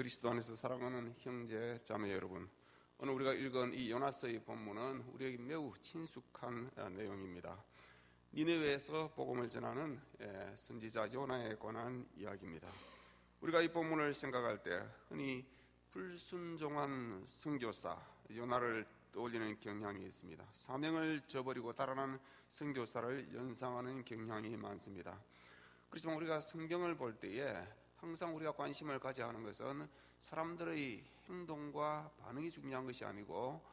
그리스도 안에서 사랑하는 형제 자매 여러분, 오늘 우리가 읽은 이 요나서의 본문은 우리에게 매우 친숙한 내용입니다. 니느웨에서 복음을 전하는 선지자 요나에 관한 이야기입니다. 우리가 이 본문을 생각할 때 흔히 불순종한 선교사 요나를 떠올리는 경향이 있습니다. 사명을 저버리고 달아난 선교사를 연상하는 경향이 많습니다. 그렇지만 우리가 성경을 볼 때에 항상 우리가 관심을 가져야 하는 것은 사람들의 행동과 반응이 중요한 것이 아니고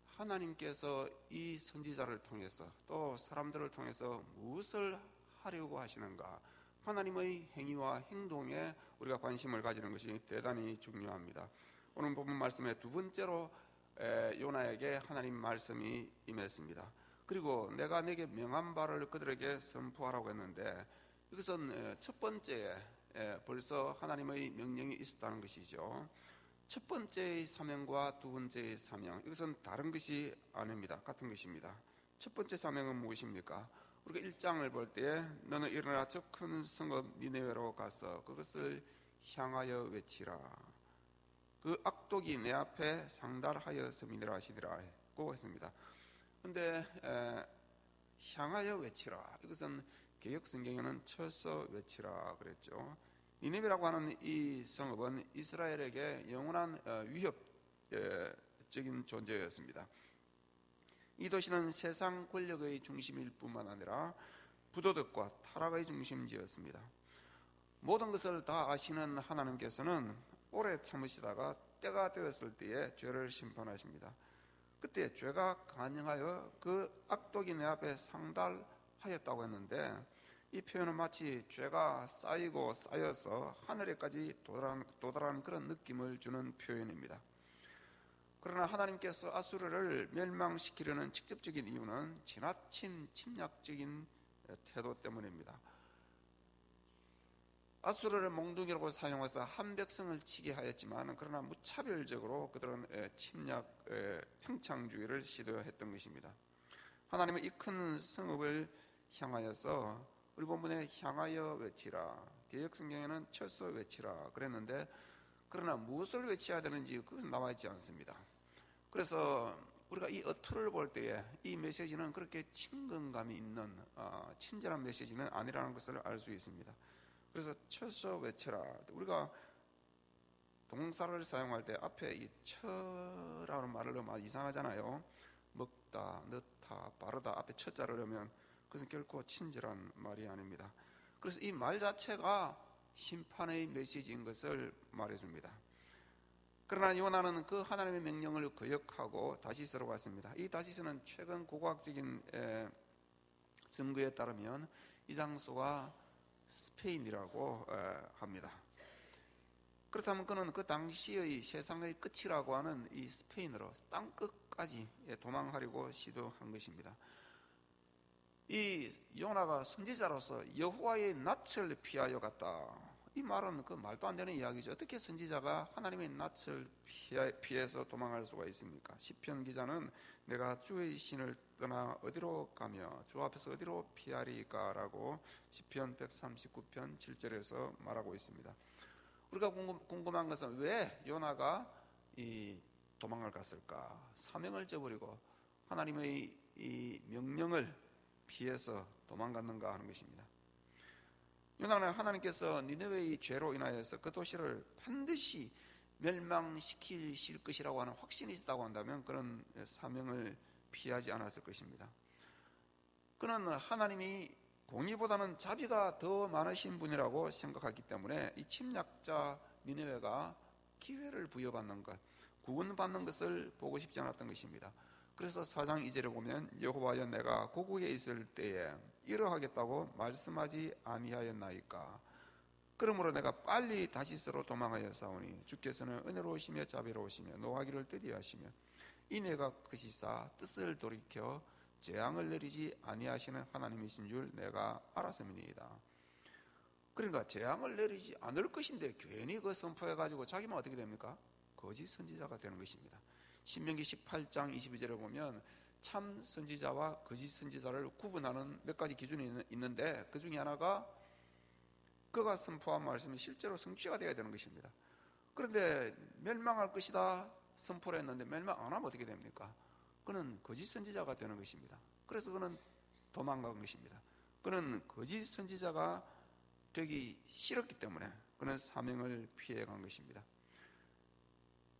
하나님께서 이 선지자를 통해서 또 사람들을 통해서 무엇을 하려고 하시는가, 하나님의 행위와 행동에 우리가 관심을 가지는 것이 대단히 중요합니다. 오늘 본문 말씀에 두 번째로 요나에게 하나님 말씀이 임했습니다. 그리고 내가 내게 명한 바를 그들에게 선포하라고 했는데, 이것은 첫 번째에 벌써 하나님의 명령이 있었다는 것이죠. 첫 번째의 사명과 두 번째의 사명, 이것은 다른 것이 아닙니다. 같은 것입니다. 첫 번째 사명은 무엇입니까? 우리가 1장을 볼 때 너는 일어나 저 큰 성읍 니느웨로 가서 그것을 향하여 외치라. 그 악독이 내 앞에 상달하였음이니라 하시더라고 했습니다. 그런데 향하여 외치라, 이것은 개역 성경에는 쳐서 외치라 그랬죠. 니느웨라고 하는 이 성읍은 이스라엘에게 영원한 위협적인 존재였습니다. 이 도시는 세상 권력의 중심일 뿐만 아니라 부도덕과 타락의 중심지였습니다. 모든 것을 다 아시는 하나님께서는 오래 참으시다가 때가 되었을 때에 죄를 심판하십니다. 그때 죄가 간영하여 그 악독이 내 앞에 상달하였다고 했는데, 이 표현은 마치 죄가 쌓이고 쌓여서 하늘에까지 도달하는 그런 느낌을 주는 표현입니다. 그러나 하나님께서 아수르를 멸망시키려는 직접적인 이유는 지나친 침략적인 태도 때문입니다. 아수르를 몽둥이로 사용해서 한 백성을 치게 하였지만, 그러나 무차별적으로 그들은 침략, 평창주의를 시도했던 것입니다. 하나님은 이 큰 성읍을 향하여서 우리 본문에 향하여 외치라, 개역 성경에는 쳐서 외치라 그랬는데, 그러나 무엇을 외쳐야 되는지 그것은 나와 있지 않습니다. 그래서 우리가 이 어투를 볼 때에 이 메시지는 그렇게 친근감이 있는 친절한 메시지는 아니라는 것을 알 수 있습니다. 그래서 쳐서 외쳐라, 우리가 동사를 사용할 때 앞에 이 쳐라는 말을 넣으면 이상하잖아요. 먹다, 넣다, 바르다 앞에 쳐자를 넣으면 그것은 결코 친절한 말이 아닙니다. 그래서 이 말 자체가 심판의 메시지인 것을 말해줍니다. 그러나 요나는 그 하나님의 명령을 거역하고 다시스로 갔습니다. 이 다시스는 최근 고고학적인 증거에 따르면 이 장소가 스페인이라고 합니다. 그렇다면 그는 그 당시의 세상의 끝이라고 하는 이 스페인으로 땅끝까지 도망하려고 시도한 것입니다. 이 요나가 선지자로서 여호와의 낯을 피하여 갔다, 이 말은 그 말도 안 되는 이야기죠. 어떻게 선지자가 하나님의 낯을 피해서 도망할 수가 있습니까? 시편 기자는 내가 주의 신을 떠나 어디로 가며 주 앞에서 어디로 피하리까 라고 시편 139편 7절에서 말하고 있습니다. 우리가 궁금한 것은 왜 요나가 이 도망을 갔을까? 사명을 저버리고 하나님의 이 명령을 피해서 도망갔는가 하는 것입니다. 요나는 하나님께서 니느웨의 죄로 인하여서 그 도시를 반드시 멸망시키실 것이라고 하는 확신이 있다고 한다면 그런 사명을 피하지 않았을 것입니다. 그는 하나님이 공의보다는 자비가 더 많으신 분이라고 생각하기 때문에 이 침략자 니느웨가 기회를 부여받는 것, 구원받는 것을 보고 싶지 않았던 것입니다. 그래서 4장 2절에 보면 여호와여 내가 고국에 있을 때에 이러하겠다고 말씀하지 아니하였나이까. 그러므로 내가 빨리 다시스로 도망하여 싸우니 주께서는 은혜로우시며 자비로우시며 노하기를 뜨리하시며 이내가 크시사 뜻을 돌이켜 재앙을 내리지 아니하시는 하나님이신 줄 내가 알았음이니이다. 그러니까 재앙을 내리지 않을 것인데 괜히 그 선포해가지고 자기만 어떻게 됩니까? 거짓 선지자가 되는 것입니다. 신명기 18장 22절에 보면 참 선지자와 거짓 선지자를 구분하는 몇 가지 기준이 있는데, 그 중에 하나가 그가 선포한 말씀이 실제로 성취가 되어야 되는 것입니다. 그런데 멸망할 것이다 선포를 했는데 멸망 안 하면 어떻게 됩니까? 그는 거짓 선지자가 되는 것입니다. 그래서 그는 도망간 것입니다. 그는 거짓 선지자가 되기 싫었기 때문에 그는 사명을 피해간 것입니다.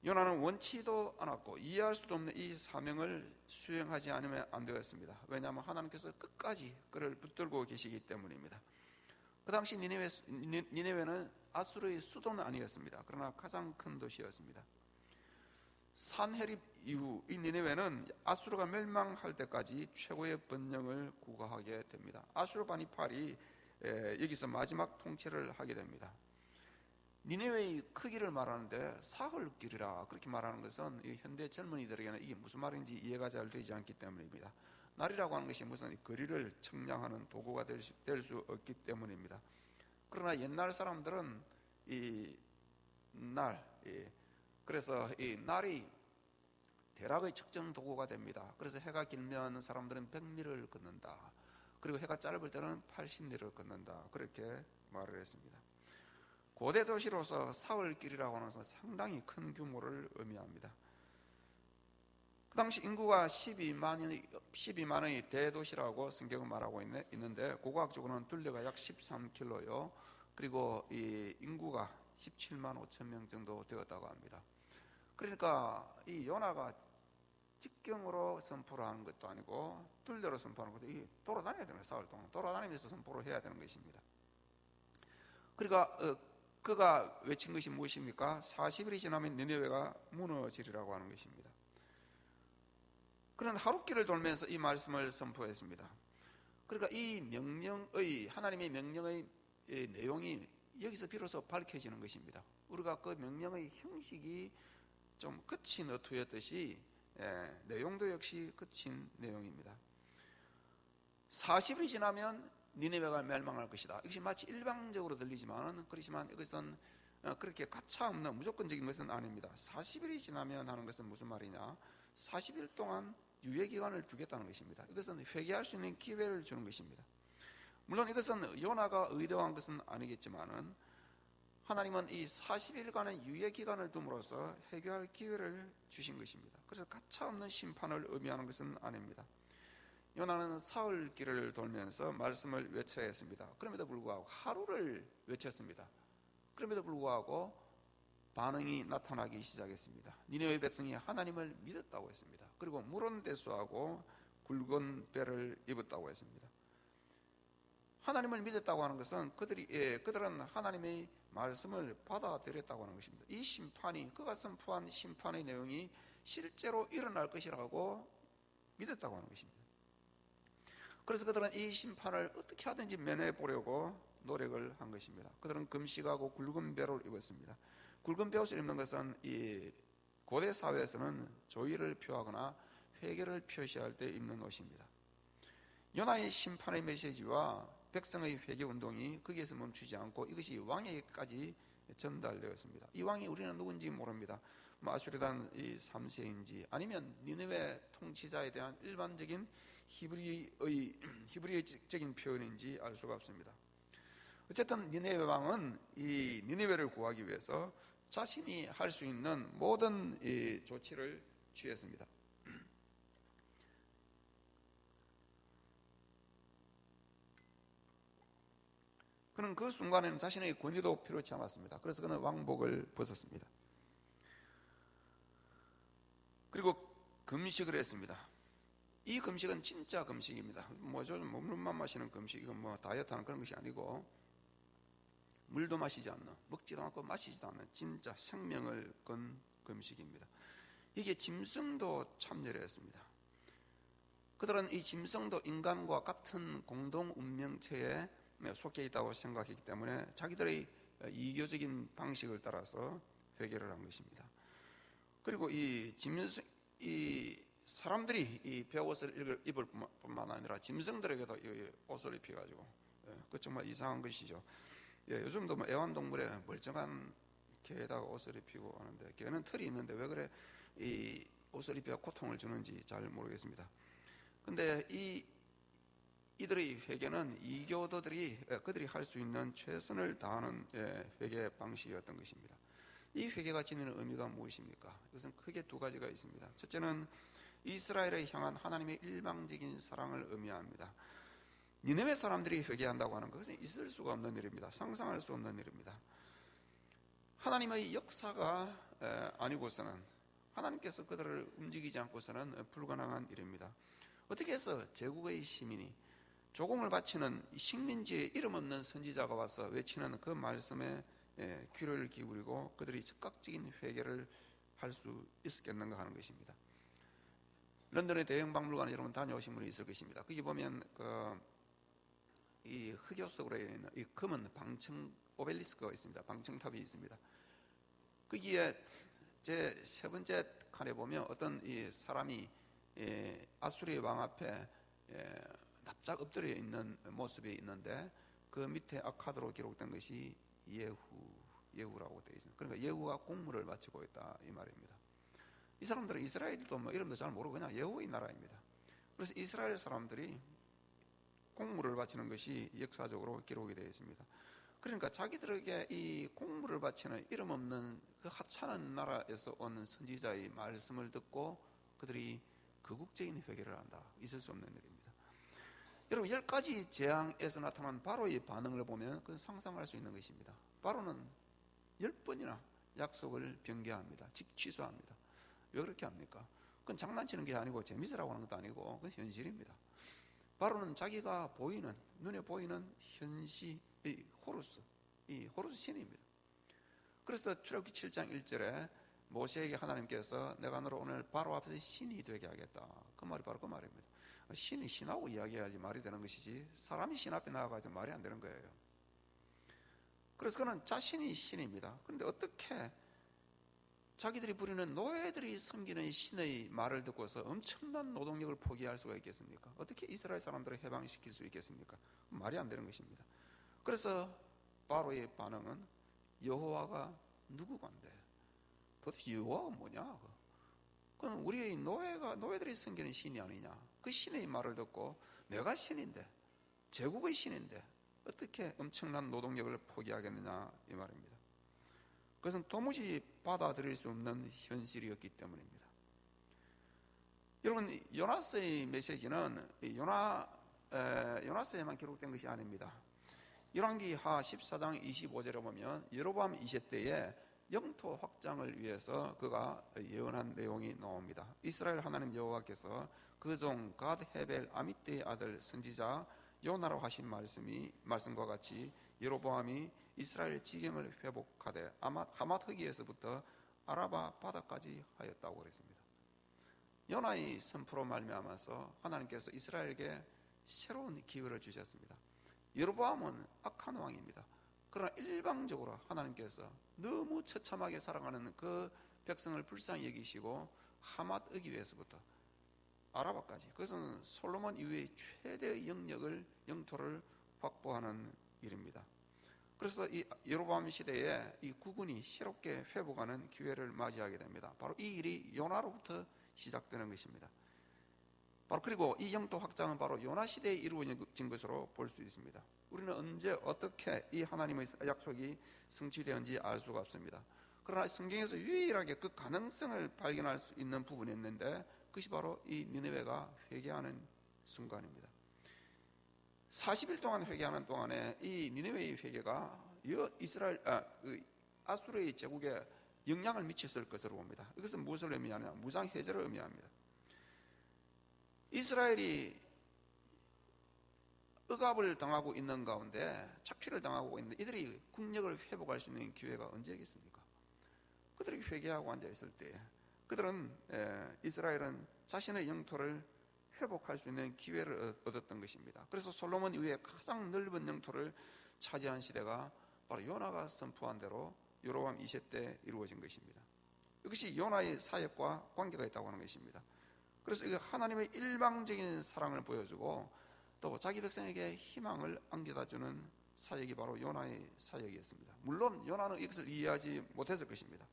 요나는 원치도 않았고 이해할 수도 없는 이 사명을 수행하지 않으면 안 되었습니다. 왜냐하면 하나님께서 끝까지 그를 붙들고 계시기 때문입니다. 그 당시 니네웨는 아수르의 수도는 아니었습니다. 그러나 가장 큰 도시였습니다. 산헤립 이후 이 니네웨는 아수르가 멸망할 때까지 최고의 번영을 구가하게 됩니다. 아수르 바니팔이 여기서 마지막 통치를 하게 됩니다. 니네웨의 크기를 말하는데 사흘길이라 그렇게 말하는 것은 이 현대 젊은이들에게는 이게 무슨 말인지 이해가 잘 되지 않기 때문입니다. 날이라고 하는 것이 무슨 거리를 측량하는 도구가 될 수 없기 때문입니다. 그러나 옛날 사람들은 이 날, 그래서 이 날이 대략의 측정 도구가 됩니다. 그래서 해가 길면 사람들은 100리를 걷는다. 그리고 해가 짧을 때는 80리를 걷는다. 그렇게 말을 했습니다. 고대 도시로서 사흘길이라고 하는 것은 상당히 큰 규모를 의미합니다. 그 당시 인구가 12만의 대도시라고 성경은 말하고 있는데 고고학적으로는 둘레가 약 13km요. 그리고 이 인구가 17만 5천 명 정도 되었다고 합니다. 그러니까 이 요나가 직경으로 선포를 하는 것도 아니고 둘레로 선포하는 것도 이 돌아다녀야 되는 거예요. 사흘 동안 돌아다니면서 선포를 해야 되는 것입니다. 그러니까 그가 외친 것이 무엇입니까? 40일이 지나면 니네웨가 무너지리라고 하는 것입니다. 그는 하루길을 돌면서 이 말씀을 선포했습니다. 그러니까 이 명령의 하나님의 명령의 내용이 여기서 비로소 밝혀지는 것입니다. 우리가 그 명령의 형식이 좀 거친 어투였듯이 내용도 역시 거친 내용입니다. 40일이 지나면 니네웨가 멸망할 것이다. 이것이 마치 일방적으로 들리지만 그렇지만 이것은 그렇게 가차없는 무조건적인 것은 아닙니다. 40일이 지나면 하는 것은 무슨 말이냐? 40일 동안 유예기간을 주겠다는 것입니다. 이것은 회개할 수 있는 기회를 주는 것입니다. 물론 이것은 요나가 의도한 것은 아니겠지만 하나님은 이 40일간의 유예기간을 둠으로써 회개할 기회를 주신 것입니다. 그래서 가차없는 심판을 의미하는 것은 아닙니다. 요나는 사흘길을 돌면서 말씀을 외쳐야 했습니다. 그럼에도 불구하고 하루를 외쳤습니다. 그럼에도 불구하고 반응이 나타나기 시작했습니다. 니네웨 백성이 하나님을 믿었다고 했습니다. 그리고 물은 대수하고 굵은 배를 입었다고 했습니다. 하나님을 믿었다고 하는 것은 그들은 하나님의 말씀을 받아들였다고 하는 것입니다. 이 심판이 그가 선포한 심판의 내용이 실제로 일어날 것이라고 믿었다고 하는 것입니다. 그래서 그들은 이 심판을 어떻게 하든지 면해 보려고 노력을 한 것입니다. 그들은 금식하고 굵은 배를 입었습니다. 굵은 배옷을 입는 것은 이 고대 사회에서는 조의를 표하거나 회개를 표시할 때 입는 옷입니다. 요나의 심판의 메시지와 백성의 회개 운동이 거기에서 멈추지 않고 이것이 왕에게까지 전달되었습니다. 이 왕이 우리는 누군지 모릅니다. 아수르단 이 3세인지 아니면 니느웨 통치자에 대한 일반적인 히브리어적인 표현인지 알 수가 없습니다. 어쨌든 니느웨 왕은 이 니느웨를 구하기 위해서 자신이 할 수 있는 모든 이 조치를 취했습니다. 그는 그 순간에는 자신의 권위도 필요치 않았습니다. 그래서 그는 왕복을 벗었습니다. 그리고 금식을 했습니다. 이 금식은 진짜 금식입니다. 물만 마시는 금식, 이건 다이어트하는 그런 것이 아니고 물도 마시지 않는, 먹지도 않고 마시지도 않는 진짜 생명을 건 금식입니다. 이게 짐승도 참여를 했습니다. 그들은 이 짐승도 인간과 같은 공동 운명체에 속해 있다고 생각했기 때문에 자기들의 이교적인 방식을 따라서 회개를 한 것입니다. 그리고 이 사람들이 이 베옷을 입을 뿐만 아니라 짐승들에게도 이 옷을 입혀가지고 그 정말 이상한 것이죠. 요즘도 애완동물에 멀쩡한 개에다가 옷을 입히고 하는데 개는 털이 있는데 왜 그래 이 옷을 입혀 고통을 주는지 잘 모르겠습니다. 근데 이들의 회개는 이교도들이 그들이 할 수 있는 최선을 다하는 회개 방식이었던 것입니다. 이 회개가 지니는 의미가 무엇입니까? 이것은 크게 두 가지가 있습니다. 첫째는 이스라엘에 향한 하나님의 일방적인 사랑을 의미합니다. 니느웨 사람들이 회개한다고 하는 것은 있을 수가 없는 일입니다. 상상할 수 없는 일입니다. 하나님의 역사가 아니고서는, 하나님께서 그들을 움직이지 않고서는 불가능한 일입니다. 어떻게 해서 제국의 시민이 조공을 바치는 식민지에 이름 없는 선지자가 와서 외치는 그 말씀에 귀를 기울이고 그들이 즉각적인 회개를 할 수 있었겠는가 하는 것입니다. 런던의 대형 박물관에 여러분 다녀오신 분이 있을 것입니다. 거기 보면 이 흑요 속으로 있는 이 검은 방청 오벨리스크가 있습니다. 방청탑이 있습니다. 거기에 제 세 번째 칸에 보면 어떤 이 사람이 아수리의 왕 앞에 납작 엎드려 있는 모습이 있는데, 그 밑에 아카드로 기록된 것이 예후라고 되어 있습니다. 그러니까 예후가 공물을 바치고 있다 이 말입니다. 이 사람들은 이스라엘도 뭐 이름도 잘 모르고 그냥 예후의 나라입니다. 그래서 이스라엘 사람들이 공물을 바치는 것이 역사적으로 기록이 되어 있습니다. 그러니까 자기들에게 이 공물을 바치는 이름 없는 그 하찮은 나라에서 온 선지자의 말씀을 듣고 그들이 거국적인 회개를 한다. 있을 수 없는 일입니다. 여러분, 10가지 재앙에서 나타난 바로의 반응을 보면 그건 상상할 수 있는 것입니다. 바로는 10번이나 약속을 변개합니다. 즉 취소합니다. 왜 그렇게 합니까? 그건 장난치는 게 아니고 재미있으라고 하는 것도 아니고 그건 현실입니다. 바로는 자기가 보이는, 눈에 보이는 현시, 이 호루스 신입니다. 그래서 출애굽기 7장 1절에 모세에게 하나님께서 내가 너를 오늘 바로 앞에서 신이 되게 하겠다. 그 말이 바로 그 말입니다. 신이 신하고 이야기해야지 말이 되는 것이지 사람이 신 앞에 나와가지고 말이 안 되는 거예요. 그래서 그는 자신이 신입니다. 그런데 어떻게 자기들이 부리는 노예들이 섬기는 신의 말을 듣고서 엄청난 노동력을 포기할 수가 있겠습니까? 어떻게 이스라엘 사람들을 해방시킬 수 있겠습니까? 말이 안 되는 것입니다. 그래서 바로의 반응은 여호와가 누구건데? 도대체 여호와가 뭐냐? 그건 우리의 노예들이 섬기는 신이 아니냐? 그 신의 말을 듣고 내가 신인데, 제국의 신인데 어떻게 엄청난 노동력을 포기하겠느냐 이 말입니다. 그것은 도무지 받아들일 수 없는 현실이었기 때문입니다. 여러분, 요나스의 메시지는 요나스에만 기록된 것이 아닙니다. 열왕기하 14장 25절에 보면 여로보암 20대에 영토 확장을 위해서 그가 예언한 내용이 나옵니다. 이스라엘 하나님 여호와께서 그 종 갓 헤벨 아미떼의 아들 선지자 요나로 하신 말씀과 같이 여로보암이 이스라엘 지경을 회복하되 하맛 흑이에서부터 아라바 바다까지 하였다고 그랬습니다. 요나의 선포로 말미암아서 하나님께서 이스라엘에게 새로운 기회를 주셨습니다. 여로보암은 악한 왕입니다. 그러나 일방적으로 하나님께서 너무 처참하게 살아가는 그 백성을 불쌍히 여기시고 하맛 흑이에서부터 아라바까지, 그것은 솔로몬 이후의 최대의 영토를 확보하는 일입니다. 그래서 이 여로보암 시대에 이 국군이 새롭게 회복하는 기회를 맞이하게 됩니다. 바로 이 일이 요나로부터 시작되는 것입니다. 바로 그리고 이 영토 확장은 바로 요나 시대에 이루어진 것으로 볼 수 있습니다. 우리는 언제 어떻게 이 하나님의 약속이 성취되었는지 알 수가 없습니다. 그러나 성경에서 유일하게 그 가능성을 발견할 수 있는 부분이 있는데 그것이 바로 이 니느웨가 회개하는 순간입니다. 40일 동안 회개하는 동안에 이 니느웨의 회개가 아수르의 제국에 영향을 미쳤을 것으로 봅니다. 이것은 무엇을 의미하냐? 무장해제를 의미합니다. 이스라엘이 억압을 당하고 있는 가운데, 착취를 당하고 있는데 이들이 국력을 회복할 수 있는 기회가 언제겠습니까? 그들이 회개하고 앉아있을 때 그들은 이스라엘은 자신의 영토를 회복할 수 있는 기회를 얻었던 것입니다. 그래서 솔로몬 이후에 가장 넓은 영토를 차지한 시대가 바로 요나가 선포한 대로 여로보암 2세 때 이루어진 것입니다. 이것이 요나의 사역과 관계가 있다고 하는 것입니다. 그래서 이 하나님의 일방적인 사랑을 보여주고 또 자기 백성에게 희망을 안겨다주는 사역이 바로 요나의 사역이었습니다. 물론 요나는 이것을 이해하지 못했을 것입니다.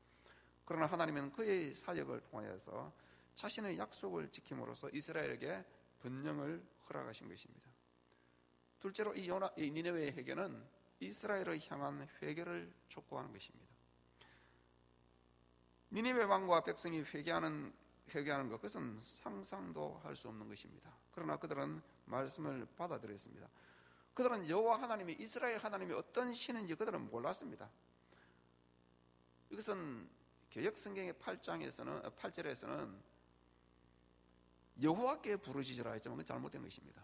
그러나 하나님은 그의 사역을 통하여서 자신의 약속을 지킴으로써 이스라엘에게 번영을 허락하신 것입니다. 둘째로 이 니느웨의 회개는 이스라엘을 향한 회개를 촉구하는 것입니다. 니느웨 왕과 백성이 회개하는 것, 그것은 상상도 할 수 없는 것입니다. 그러나 그들은 말씀을 받아들였습니다. 그들은 여호와 하나님이, 이스라엘 하나님이 어떤 신인지 그들은 몰랐습니다. 이것은 개역성경의 8절에서는 여호와께 부르짖으라 했지만 그건 잘못된 것입니다.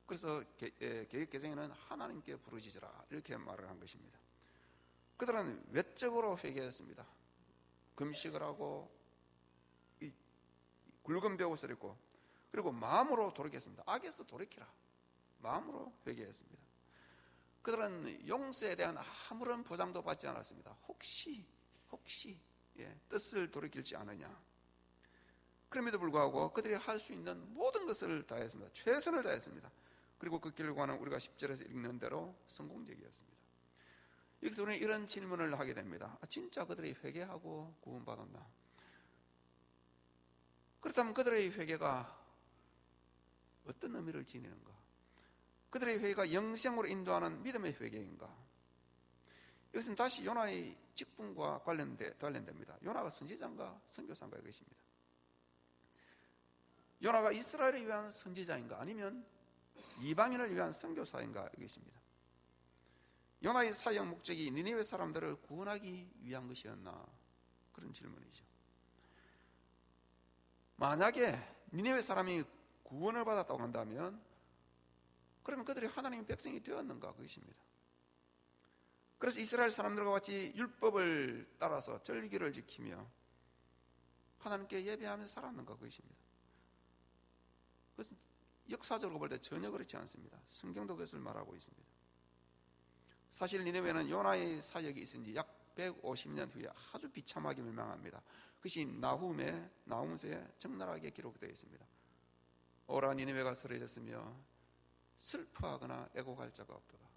그래서 개역개정에는 하나님께 부르짖으라 이렇게 말을 한 것입니다. 그들은 외적으로 회개했습니다. 금식을 하고 굵은 벼옷을 입고, 그리고 마음으로 돌이켰습니다. 악에서 돌이키라, 마음으로 회개했습니다. 그들은 용서에 대한 아무런 보장도 받지 않았습니다. 혹시 뜻을 돌이킬지 않으냐. 그럼에도 불구하고 그들이 할 수 있는 모든 것을 다했습니다. 최선을 다했습니다. 그리고 그 결과는 우리가 10절에서 읽는 대로 성공적이었습니다. 여기서 우리는 이런 질문을 하게 됩니다. 진짜 그들이 회개하고 구원받았나? 그렇다면 그들의 회개가 어떤 의미를 지니는가? 그들의 회개가 영생으로 인도하는 믿음의 회개인가? 이것은 다시 요나의 직분과 관련됩니다. 요나가 선지자인가 선교사인가 이것입니다. 요나가 이스라엘을 위한 선지자인가 아니면 이방인을 위한 선교사인가 이것입니다. 요나의 사역 목적이 니느웨 사람들을 구원하기 위한 것이었나? 그런 질문이죠. 만약에 니느웨 사람이 구원을 받았다고 한다면 그러면 그들이 하나님의 백성이 되었는가 그것입니다. 그래서 이스라엘 사람들과 같이 율법을 따라서 절기를 지키며 하나님께 예배하며 살았는가 그것입니다. 그것은 역사적으로 볼 때 전혀 그렇지 않습니다. 성경도 그것을 말하고 있습니다. 사실 니느웨는 요나의 사역이 있은 지 약 150년 후에 아주 비참하게 멸망합니다. 그것이 나훔서에 적나라하게 기록되어 있습니다. 오라 니느웨가 쓰러졌으며 슬퍼하거나 애곡할 자가 없도다.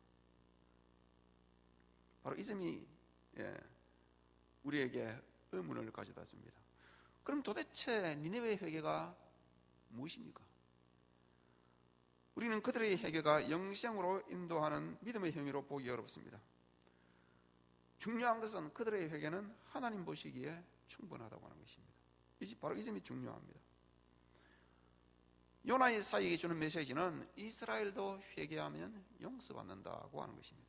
바로 이 점이 우리에게 의문을 가져다 줍니다. 그럼 도대체 니느웨의 회개가 무엇입니까? 우리는 그들의 회개가 영생으로 인도하는 믿음의 행위로 보기 어렵습니다. 중요한 것은 그들의 회개는 하나님 보시기에 충분하다고 하는 것입니다. 바로 이 점이 중요합니다. 요나의 사역이 주는 메시지는 이스라엘도 회개하면 용서받는다고 하는 것입니다.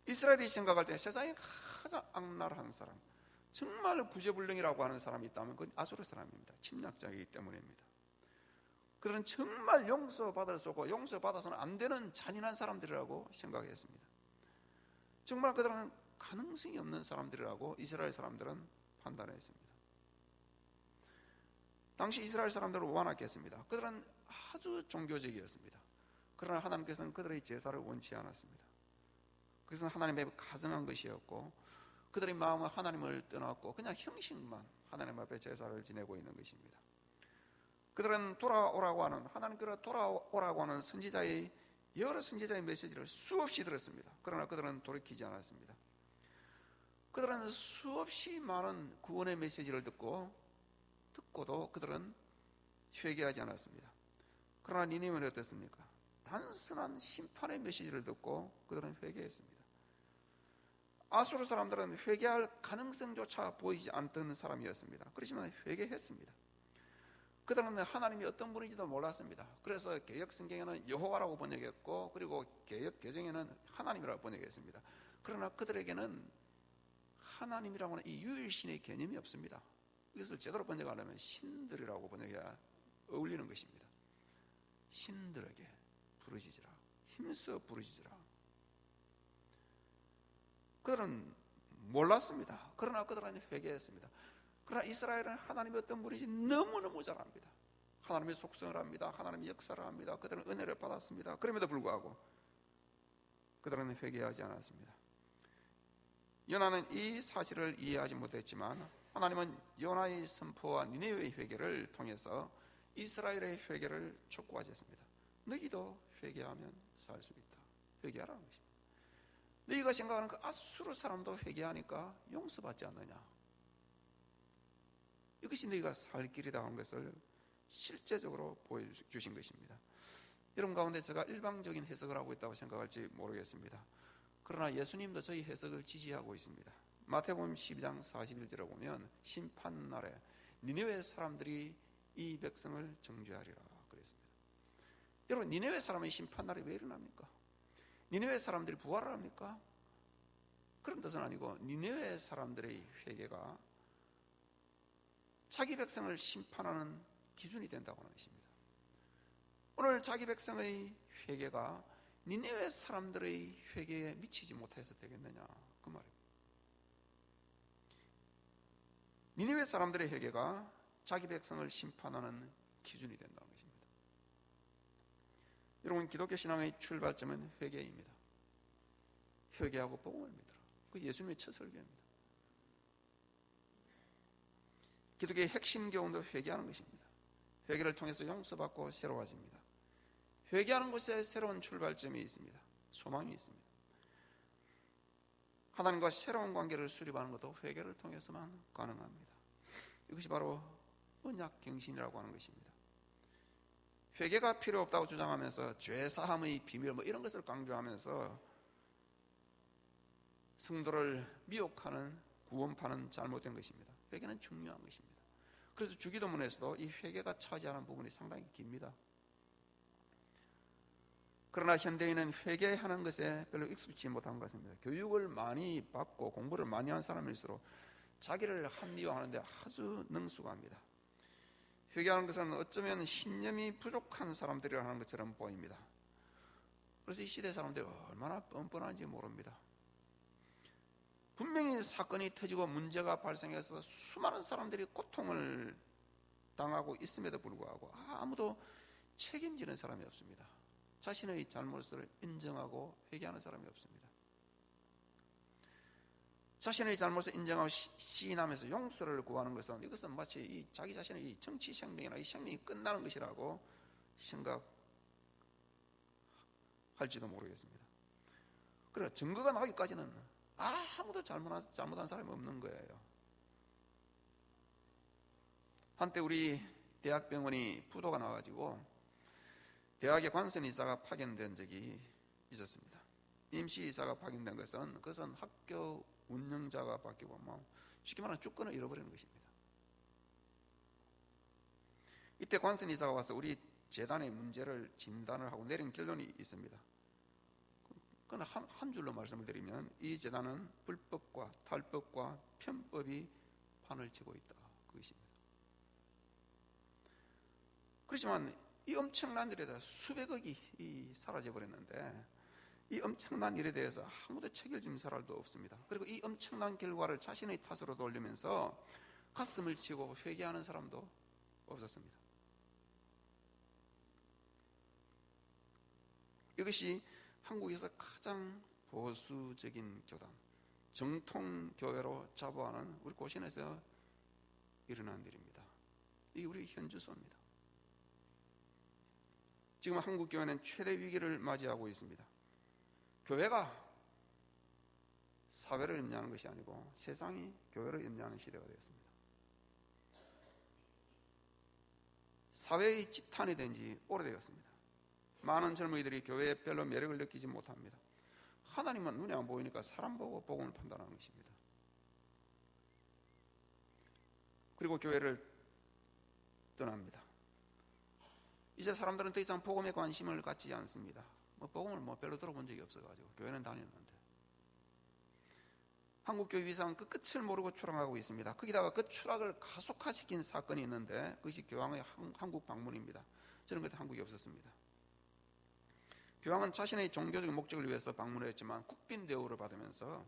이스라엘이 생각할 때 세상에 가장 악랄한 사람, 정말 구제불능이라고 하는 사람이 있다면 그건 아수르 사람입니다. 침략자이기 때문입니다. 그들은 정말 용서받을 수 없고 용서받아서는 안 되는 잔인한 사람들이라고 생각했습니다. 정말 그들은 가능성이 없는 사람들이라고 이스라엘 사람들은 판단했습니다. 당시 이스라엘 사람들은 완악했습니다. 그들은 아주 종교적이었습니다. 그러나 하나님께서는 그들의 제사를 원치 않았습니다. 그것은 하나님의 가증한 것이었고 그들의 마음은 하나님을 떠났고 그냥 형식만 하나님 앞에 제사를 지내고 있는 것입니다. 그들은 돌아오라고 하는, 하나님께로 돌아오라고 하는 여러 선지자의 메시지를 수없이 들었습니다. 그러나 그들은 돌이키지 않았습니다. 그들은 수없이 많은 구원의 메시지를 듣고도 그들은 회개하지 않았습니다. 그러나 니느웨는 어땠습니까? 단순한 심판의 메시지를 듣고 그들은 회개했습니다. 아수르 사람들은 회개할 가능성조차 보이지 않던 사람이었습니다. 그렇지만 회개했습니다. 그들은 하나님이 어떤 분인지도 몰랐습니다. 그래서 개역 성경에는 여호와라고 번역했고 그리고 개역 개정에는 하나님이라고 번역했습니다. 그러나 그들에게는 하나님이라고 하는 이 유일신의 개념이 없습니다. 이것을 제대로 번역하려면 신들이라고 번역해야 어울리는 것입니다. 신들에게 부르짖으라, 힘써 부르짖으라. 그들은 몰랐습니다. 그러나 그들은 회개했습니다. 그러나 이스라엘은 하나님이 어떤 분인지 너무너무 잘 압니다. 하나님의 속성을 압니다. 하나님의 역사를 압니다. 그들은 은혜를 받았습니다. 그럼에도 불구하고 그들은 회개하지 않았습니다. 요나는 이 사실을 이해하지 못했지만 하나님은 요나의 선포와 니느웨의 회개를 통해서 이스라엘의 회개를 촉구하셨습니다. 너희도 회개하면 살 수 있다. 회개하라는 것입니다. 너희가 생각하는 그 아수르 사람도 회개하니까 용서받지 않느냐. 이것이 너희가 살 길이다 한 것을 실제적으로 보여주신 것입니다. 여러분 가운데 제가 일방적인 해석을 하고 있다고 생각할지 모르겠습니다. 그러나 예수님도 저희 해석을 지지하고 있습니다. 마태복음 12장 41절에 보면 심판날에 니느웨 사람들이 이 백성을 정죄하리라 그랬습니다. 여러분, 니느웨 사람의 심판날이 왜 일어납니까? 니느웨 사람들이 부활을 합니까? 그런 뜻은 아니고 니느웨 사람들의 회개가 자기 백성을 심판하는 기준이 된다고 하는 것입니다. 오늘 자기 백성의 회개가 니느웨 사람들의 회개에 미치지 못해서 되겠느냐, 그 말입니다. 니느웨 사람들의 회개가 자기 백성을 심판하는 기준이 된다는 것입니다. 여러분, 기독교 신앙의 출발점은 회개입니다. 회개하고 복음을 믿으라. 그 예수님의 첫 설교입니다. 기독교의 핵심 교훈도 회개하는 것입니다. 회개를 통해서 용서받고 새로워집니다. 회개하는 곳에 새로운 출발점이 있습니다. 소망이 있습니다. 하나님과 새로운 관계를 수립하는 것도 회개를 통해서만 가능합니다. 이것이 바로 언약 경신이라고 하는 것입니다. 회개가 필요 없다고 주장하면서 죄사함의 비밀 이런 것을 강조하면서 성도를 미혹하는 구원파는 잘못된 것입니다. 회개는 중요한 것입니다. 그래서 주기도문에서도 이 회개가 차지하는 부분이 상당히 깁니다. 그러나 현대인은 회개하는 것에 별로 익숙지 못한 것 같습니다. 교육을 많이 받고 공부를 많이 한 사람일수록 자기를 합리화하는데 아주 능숙합니다. 회개하는 것은 어쩌면 신념이 부족한 사람들이라 하는 것처럼 보입니다. 그래서 이 시대 사람들이 얼마나 뻔뻔한지 모릅니다. 분명히 사건이 터지고 문제가 발생해서 수많은 사람들이 고통을 당하고 있음에도 불구하고 아무도 책임지는 사람이 없습니다. 자신의 잘못을 인정하고 회개하는 사람이 없습니다. 자신의 잘못을 인정하고 시인하면서 용서를 구하는 것은 이것은 마치 자기 자신의 이 정치 생명이나 이 생명이 끝나는 것이라고 생각할지도 모르겠습니다. 그러나 증거가 나오기까지는 아무도 잘못한 사람이 없는 거예요. 한때 우리 대학병원이 부도가 나와가지고 대학의 관선이사가 파견된 적이 있었습니다. 임시이사가 파견된 그것은 학교 운영자가 바뀌고 쉽게 말하면 주권을 잃어버리는 것입니다. 이때 관선이사가 와서 우리 재단의 문제를 진단을 하고 내린 결론이 있습니다. 그러나 한 줄로 말씀을 드리면 이 재단은 불법과 탈법과 편법이 판을 치고 있다, 그것입니다. 그렇지만 이 엄청난 일에 대해서 수백억이 사라져버렸는데 이 엄청난 일에 대해서 아무도 책임질 사람도 없습니다. 그리고 이 엄청난 결과를 자신의 탓으로 돌리면서 가슴을 치고 회개하는 사람도 없었습니다. 이것이 한국에서 가장 보수적인 교단, 정통교회로 자부하는 우리 고신에서 일어난 일입니다. 이게 우리 현주소입니다. 지금 한국교회는 최대 위기를 맞이하고 있습니다. 교회가 사회를 염려하는 것이 아니고 세상이 교회를 염려하는 시대가 되었습니다. 사회의 지탄이 된 지 오래되었습니다. 많은 젊은이들이 교회에 별로 매력을 느끼지 못합니다. 하나님은 눈에 안 보이니까 사람 보고 복음을 판단하는 것입니다. 그리고 교회를 떠납니다. 이제 사람들은 더 이상 복음에 관심을 갖지 않습니다. 복음을 별로 들어본 적이 없어가지고 교회는 다녔는데 한국교회 위상은 그 끝을 모르고 추락하고 있습니다. 거기다가 그 추락을 가속화시킨 사건이 있는데 그것이 교황의 한국 방문입니다. 저는 그때 한국에 없었습니다. 교황은 자신의 종교적인 목적을 위해서 방문을 했지만 국빈 대우를 받으면서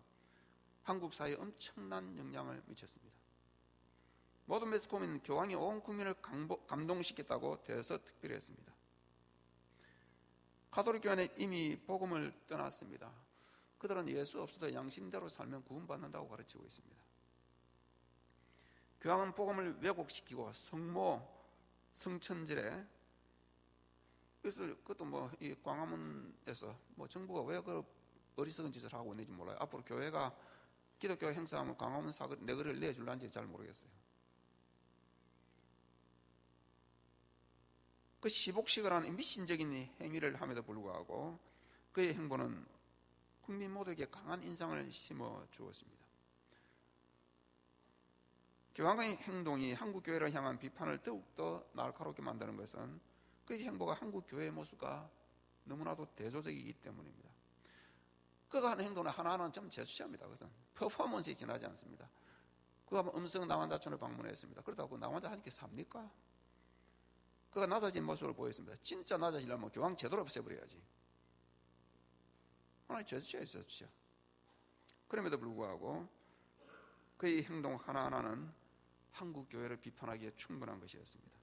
한국 사회에 엄청난 영향을 미쳤습니다. 모든 매스컴은 교황이 온 국민을 감동시켰다고 대서특필했습니다. 가톨릭 교회는 이미 복음을 떠났습니다. 그들은 예수 없어도 양심대로 살면 구원받는다고 가르치고 있습니다. 교황은 복음을 왜곡시키고 성모, 성천절에 그것도 이 광화문에서 정부가 왜 그 어리석은 짓을 하고 있는지 몰라요. 앞으로 교회가 기독교 행사하면 광화문 내거리를 내줄란지 잘 모르겠어요. 그 시복식을 하는 미신적인 행위를 함에도 불구하고 그의 행보는 국민 모두에게 강한 인상을 심어 주었습니다. 교황의 행동이 한국교회를 향한 비판을 더욱더 날카롭게 만드는 것은 그 행보가 한국교회의 모습과 너무나도 대조적이기 때문입니다. 그가 하는 행동은 하나하나는 좀 제수시합니다. 그것은 퍼포먼스에 지나지 않습니다. 그가 음성 낭환자촌을 방문했습니다. 그렇다고 낭환자 하니까 삽니까? 그가 낮아진 모습을 보였습니다. 진짜 낮아지려면 교황 제도를 없애버려야지. 하나의 제수시예요, 제수시. 그럼에도 불구하고 그의 행동 하나하나는 한국교회를 비판하기에 충분한 것이었습니다.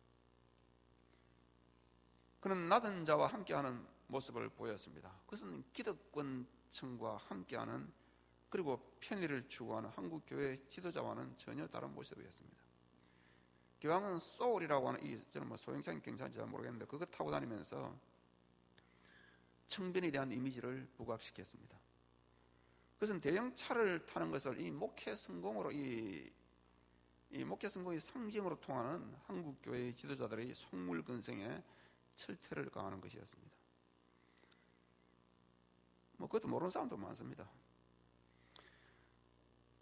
그는 낮은 자와 함께하는 모습을 보였습니다. 그것은 기득권층과 함께하는, 그리고 편리를 추구하는 한국교회 지도자와는 전혀 다른 모습이었습니다. 교황은 소울이라고 하는, 저는 소형차는 괜찮은지 잘 모르겠는데 그거 타고 다니면서 청변에 대한 이미지를 부각시켰습니다. 그것은 대형차를 타는 것을 이 목회 성공으로, 이 목회 성공의 상징으로 통하는 한국교회의 지도자들의 속물근성에 철퇴를 가하는 것이었습니다. 그것도 모르는 사람도 많습니다.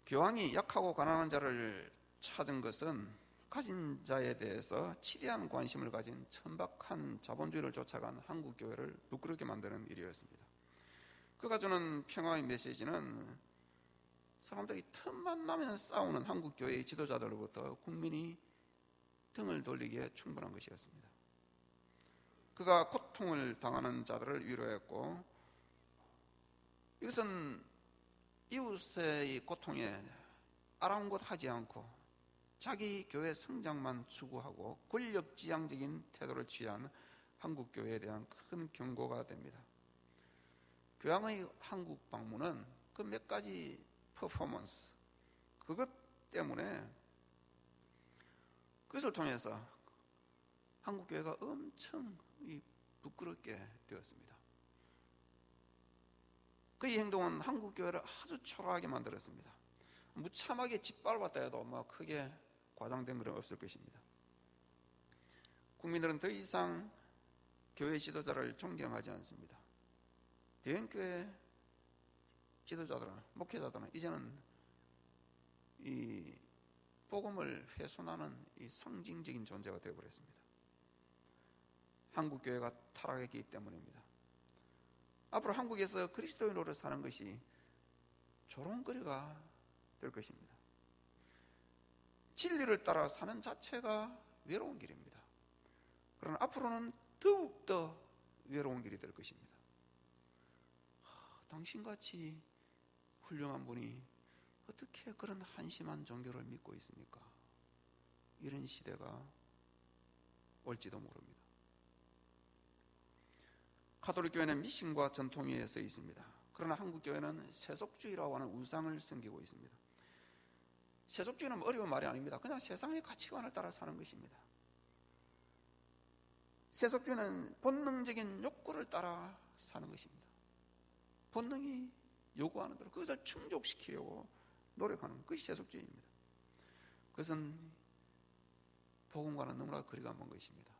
교황이 약하고 가난한 자를 찾은 것은 가진 자에 대해서 치대한 관심을 가진 천박한 자본주의를 쫓아간 한국교회를 부끄럽게 만드는 일이었습니다. 그가 주는 평화의 메시지는 사람들이 틈만 나면 싸우는 한국교회의 지도자들로부터 국민이 등을 돌리기에 충분한 것이었습니다. 그가 고통을 당하는 자들을 위로했고, 이것은 이웃의 고통에 아랑곳하지 않고 자기 교회 성장만 추구하고 권력지향적인 태도를 취한 한국교회에 대한 큰 경고가 됩니다. 교황의 한국 방문은 그 몇 가지 퍼포먼스, 그것 때문에, 그것을 통해서 한국교회가 엄청 부끄럽게 되었습니다. 그의 행동은 한국교회를 아주 초라하게 만들었습니다. 무참하게 짓밟았다 해도 크게 과장된 것은 없을 것입니다. 국민들은 더 이상 교회 지도자를 존경하지 않습니다. 대형교회 지도자들은, 목회자들은 이제는 이 복음을 훼손하는 이 상징적인 존재가 되어버렸습니다. 한국교회가 타락했기 때문입니다. 앞으로 한국에서 그리스도인으로 사는 것이 조롱거리가 될 것입니다. 진리를 따라 사는 자체가 외로운 길입니다. 그러나 앞으로는 더욱더 외로운 길이 될 것입니다. 당신같이 훌륭한 분이 어떻게 그런 한심한 종교를 믿고 있습니까? 이런 시대가 올지도 모릅니다. 가톨릭 교회는 미신과 전통 위에 서 있습니다. 그러나 한국 교회는 세속주의라고 하는 우상을 섬기고 있습니다. 세속주의는 어려운 말이 아닙니다. 그냥 세상의 가치관을 따라 사는 것입니다. 세속주의는 본능적인 욕구를 따라 사는 것입니다. 본능이 요구하는 대로 그것을 충족시키려고 노력하는 것이 세속주의입니다. 그것은 복음과는 너무나 거리가 먼 것입니다.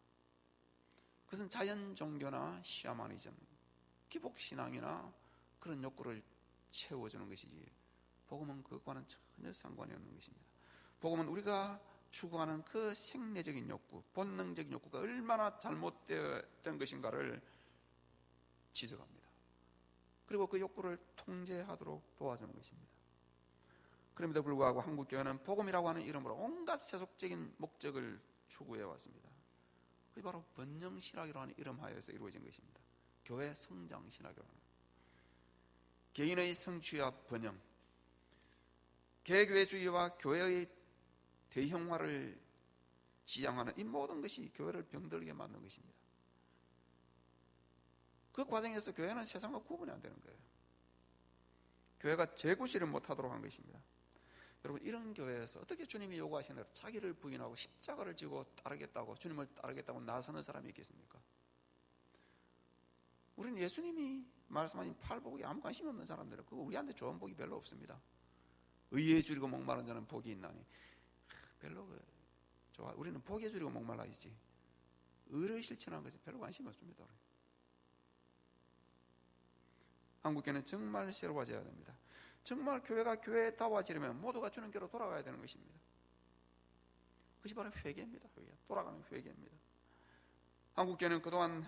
그것은 자연 종교나 샤머니즘, 기복신앙이나 그런 욕구를 채워주는 것이지, 복음은 그것과는 전혀 상관이 없는 것입니다. 복음은 우리가 추구하는 그 생리적인 욕구, 본능적인 욕구가 얼마나 잘못된 것인가를 지적합니다. 그리고 그 욕구를 통제하도록 도와주는 것입니다. 그럼에도 불구하고 한국교회는 복음이라고 하는 이름으로 온갖 세속적인 목적을 추구해 왔습니다. 그게 바로 번영신학이라고 하는 이름 하에서 이루어진 것입니다. 교회 성장신학이라고 하는, 개인의 성취와 번영, 개교회주의와 교회의 대형화를 지향하는 이 모든 것이 교회를 병들게 만든 것입니다. 그 과정에서 교회는 세상과 구분이 안 되는 거예요. 교회가 재구실을 못하도록 한 것입니다. 여러분, 이런 교회에서 어떻게 주님이 요구하시는 대로 자기를 부인하고 십자가를 지고 따르겠다고, 주님을 따르겠다고 나서는 사람이 있겠습니까? 우리는 예수님이 말씀하신 팔복에 아무 관심 없는 사람들은 그거 우리한테 좋은 복이 별로 없습니다. 의에 줄이고 목마른 자는 복이 있나니, 별로 좋아. 우리는 복에 줄이고 목말라야지 의를 실천하는 것에 별로 관심이 없습니다. 한국교회는 정말 새로워져야 됩니다. 정말 교회가 교회다워지려면 모두가 주님께로 돌아가야 되는 것입니다. 그것이 바로 회개입니다. 회개. 돌아가는 회개입니다. 한국교회는 그동안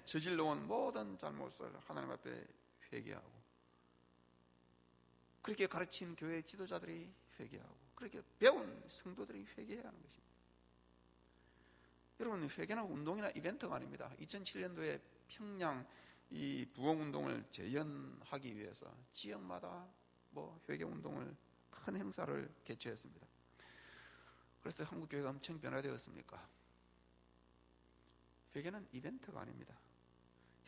저질러온 모든 잘못을 하나님 앞에 회개하고, 그렇게 가르친 교회 지도자들이 회개하고, 그렇게 배운 성도들이 회개해야 하는 것입니다. 여러분, 회개는 운동이나 이벤트가 아닙니다. 2007년도에 평양 이 부흥운동을 재현하기 위해서 지역마다 회개 운동을, 큰 행사를 개최했습니다. 그래서 한국교회가 엄청 변화되었습니까? 회개는 이벤트가 아닙니다.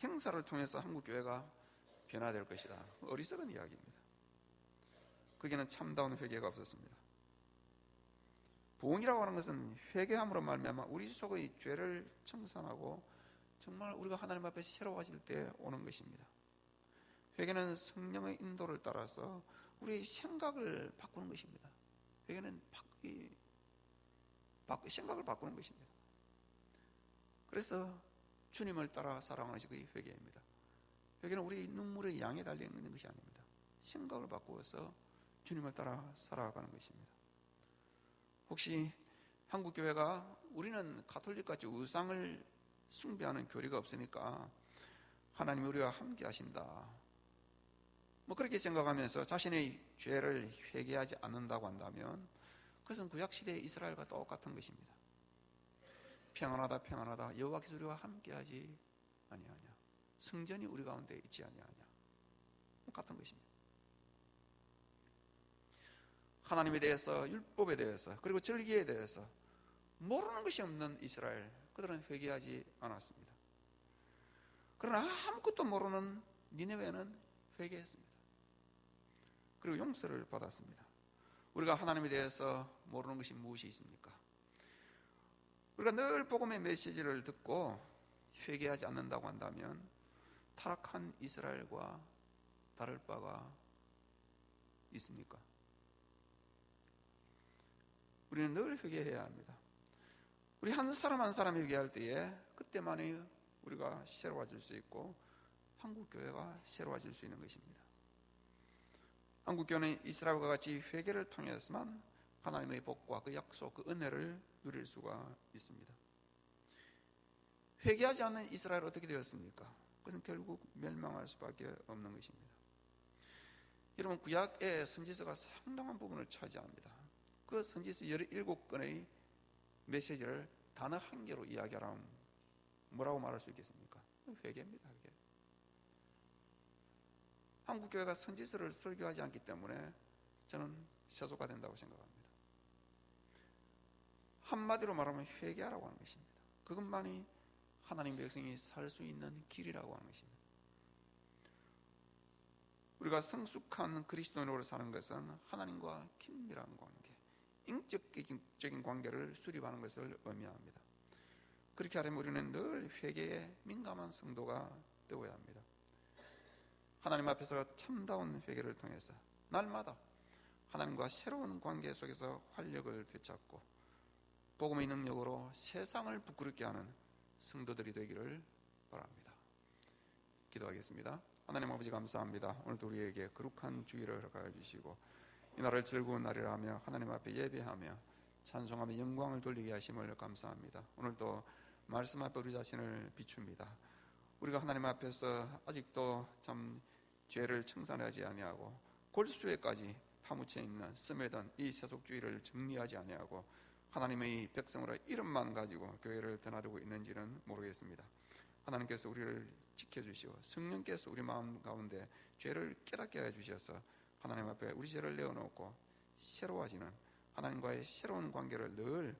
행사를 통해서 한국교회가 변화될 것이다. 어리석은 이야기입니다. 거기는 참다운 회개가 없었습니다. 부흥이라고 하는 것은 회개함으로 말미암아 우리 속의 죄를 청산하고 정말 우리가 하나님 앞에 새로워질 때 오는 것입니다. 회개는 성령의 인도를 따라서 우리의 생각을 바꾸는 것입니다. 회개는 생각을 바꾸는 것입니다. 그래서 주님을 따라 살아가는 것이 회개입니다. 회개는 우리 눈물의 양에 달려 있는 것이 아닙니다. 생각을 바꾸어서 주님을 따라 살아가는 것입니다. 혹시 한국교회가 우리는 가톨릭같이 우상을 숭배하는 교리가 없으니까 하나님이 우리와 함께 하신다, 그렇게 생각하면서 자신의 죄를 회개하지 않는다고 한다면 그것은 구약시대의 이스라엘과 똑같은 것입니다. 평안하다 평안하다, 여호와께서 우리와 함께하지 아니하냐, 성전이 우리 가운데 있지 아니하냐, 같은 것입니다. 하나님에 대해서, 율법에 대해서, 그리고 절기에 대해서 모르는 것이 없는 이스라엘, 그들은 회개하지 않았습니다. 그러나 아무것도 모르는 니네웨는 회개했습니다. 그리고 용서를 받았습니다. 우리가 하나님에 대해서 모르는 것이 무엇이 있습니까? 우리가 늘 복음의 메시지를 듣고 회개하지 않는다고 한다면 타락한 이스라엘과 다를 바가 있습니까? 우리는 늘 회개해야 합니다. 우리 한 사람 한 사람이 회개할 때에 그때만이 우리가 새로워질 수 있고 한국교회가 새로워질 수 있는 것입니다. 한국교회는 이스라엘과 같이 회개를 통해서만 하나님의 복과 그 약속, 그 은혜를 누릴 수가 있습니다. 회개하지 않는 이스라엘은 어떻게 되었습니까? 그것은 결국 멸망할 수밖에 없는 것입니다. 여러분, 구약의 선지서가 상당한 부분을 차지합니다. 그 선지서 17권의 메시지를 단어 한 개로 이야기하라면 뭐라고 말할 수 있겠습니까? 회개입니다. 회개. 한국교회가 선지서를 설교하지 않기 때문에 저는 세속화 된다고 생각합니다. 한마디로 말하면 회개하라고 하는 것입니다. 그것만이 하나님 백성이 살 수 있는 길이라고 하는 것입니다. 우리가 성숙한 그리스도인으로 사는 것은 하나님과 긴밀한 관계, 인격적인 관계를 수립하는 것을 의미합니다. 그렇게 하려면 우리는 늘 회개에 민감한 성도가 되어야 합니다. 하나님 앞에서 참다운 회개를 통해서 날마다 하나님과 새로운 관계 속에서 활력을 되찾고 복음의 능력으로 세상을 부끄럽게 하는 성도들이 되기를 바랍니다. 기도하겠습니다. 하나님 아버지, 감사합니다. 오늘도 우리에게 거룩한 주일을 허락하여 주시고 이 날을 즐거운 날이라 하며 하나님 앞에 예배하며 찬송하며 영광을 돌리게 하심을 감사합니다. 오늘도 말씀 앞에 우리 자신을 비춥니다. 우리가 하나님 앞에서 아직도 참 죄를 청산하지 아니하고 골수에까지 파묻혀 있는 스며든 이 세속주의를 정리하지 아니하고 하나님의 백성으로 이름만 가지고 교회를 드나들고 있는지는 모르겠습니다. 하나님께서 우리를 지켜주시고 성령께서 우리 마음 가운데 죄를 깨닫게 해주셔서 하나님 앞에 우리 죄를 내어놓고 새로워지는 하나님과의 새로운 관계를 늘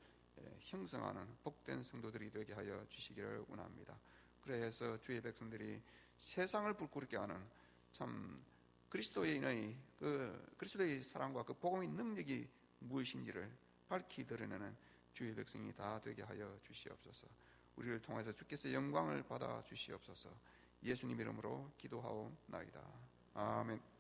형성하는 복된 성도들이 되게 하여 주시기를 원합니다. 그래서 주의 백성들이 세상을 부끄럽게 하는 참 그리스도인의 그리스도의 사랑과 그 복음의 능력이 무엇인지를 밝히 드러내는 주의 백성이 다 되게 하여 주시옵소서. 우리를 통해서 주께서 영광을 받아 주시옵소서. 예수님 이름으로 기도하옵나이다. 아멘.